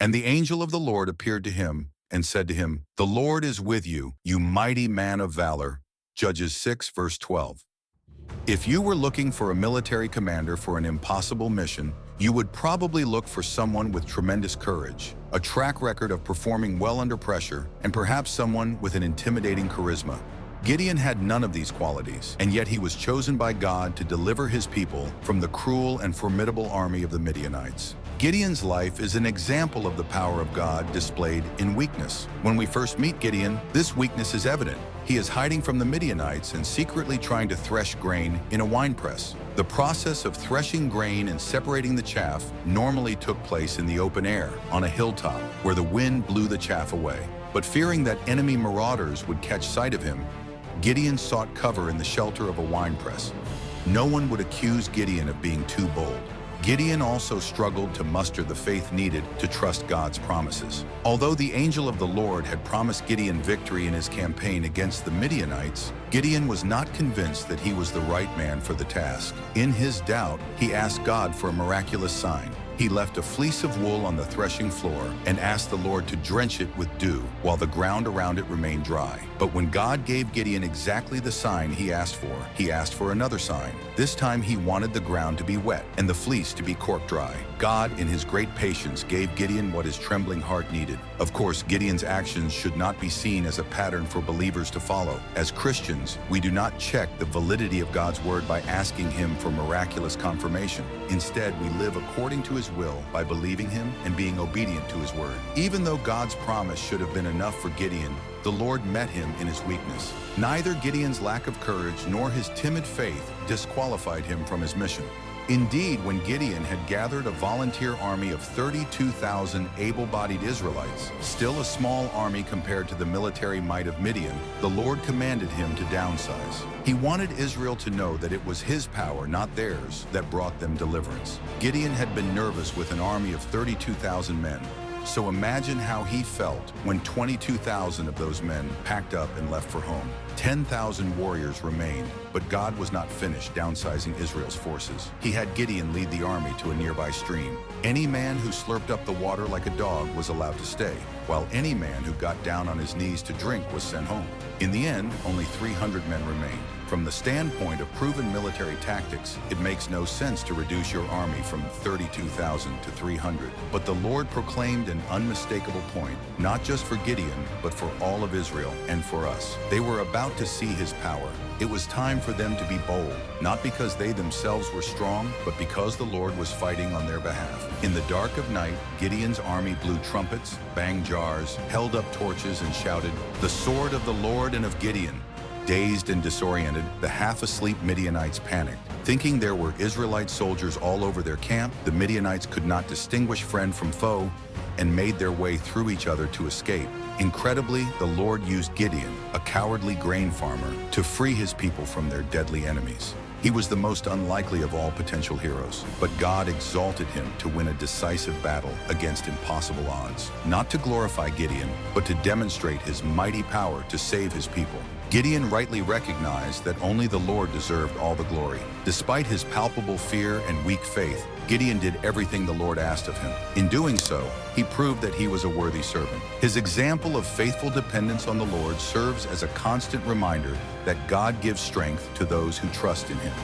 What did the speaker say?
And the angel of the Lord appeared to him and said to him, "The Lord is with you, you mighty man of valor." Judges 6, verse 12. If you were looking for a military commander for an impossible mission, you would probably look for someone with tremendous courage, a track record of performing well under pressure, and perhaps someone with an intimidating charisma. Gideon had none of these qualities, and yet he was chosen by God to deliver his people from the cruel and formidable army of the Midianites. Gideon's life is an example of the power of God displayed in weakness. When we first meet Gideon, this weakness is evident. He is hiding from the Midianites and secretly trying to thresh grain in a winepress. The process of threshing grain and separating the chaff normally took place in the open air, on a hilltop, where the wind blew the chaff away. But fearing that enemy marauders would catch sight of him, Gideon sought cover in the shelter of a winepress. No one would accuse Gideon of being too bold. Gideon also struggled to muster the faith needed to trust God's promises. Although the angel of the Lord had promised Gideon victory in his campaign against the Midianites, Gideon was not convinced that he was the right man for the task. In his doubt, he asked God for a miraculous sign. He left a fleece of wool on the threshing floor and asked the Lord to drench it with dew while the ground around it remained dry. But when God gave Gideon exactly the sign he asked for another sign. This time he wanted the ground to be wet and the fleece to be cork dry. God, in his great patience, gave Gideon what his trembling heart needed. Of course, Gideon's actions should not be seen as a pattern for believers to follow. As Christians, we do not check the validity of God's word by asking him for miraculous confirmation. Instead, we live according to his will by believing him and being obedient to his word. Even though God's promise should have been enough for Gideon, the Lord met him in his weakness. Neither Gideon's lack of courage nor his timid faith disqualified him from his mission. Indeed, when Gideon had gathered a volunteer army of 32,000 able-bodied Israelites, still a small army compared to the military might of Midian, the Lord commanded him to downsize. He wanted Israel to know that it was his power, not theirs, that brought them deliverance. Gideon had been nervous with an army of 32,000 men. So imagine how he felt when 22,000 of those men packed up and left for home. 10,000 warriors remained, but God was not finished downsizing Israel's forces. He had Gideon lead the army to a nearby stream. Any man who slurped up the water like a dog was allowed to stay, while any man who got down on his knees to drink was sent home. In the end, only 300 men remained. From the standpoint of proven military tactics, it makes no sense to reduce your army from 32,000 to 300. But the Lord proclaimed an unmistakable point, not just for Gideon, but for all of Israel and for us. They were about to see his power. It was time for them to be bold, not because they themselves were strong, but because the Lord was fighting on their behalf. In the dark of night, Gideon's army blew trumpets, banged jars, held up torches, and shouted, "The sword of the Lord and of Gideon." Dazed and disoriented, the half-asleep Midianites panicked. Thinking there were Israelite soldiers all over their camp, the Midianites could not distinguish friend from foe and made their way through each other to escape. Incredibly, the Lord used Gideon, a cowardly grain farmer, to free his people from their deadly enemies. He was the most unlikely of all potential heroes, but God exalted him to win a decisive battle against impossible odds. Not to glorify Gideon, but to demonstrate his mighty power to save his people. Gideon rightly recognized that only the Lord deserved all the glory. Despite his palpable fear and weak faith, Gideon did everything the Lord asked of him. In doing so, he proved that he was a worthy servant. His example of faithful dependence on the Lord serves as a constant reminder that God gives strength to those who trust in him.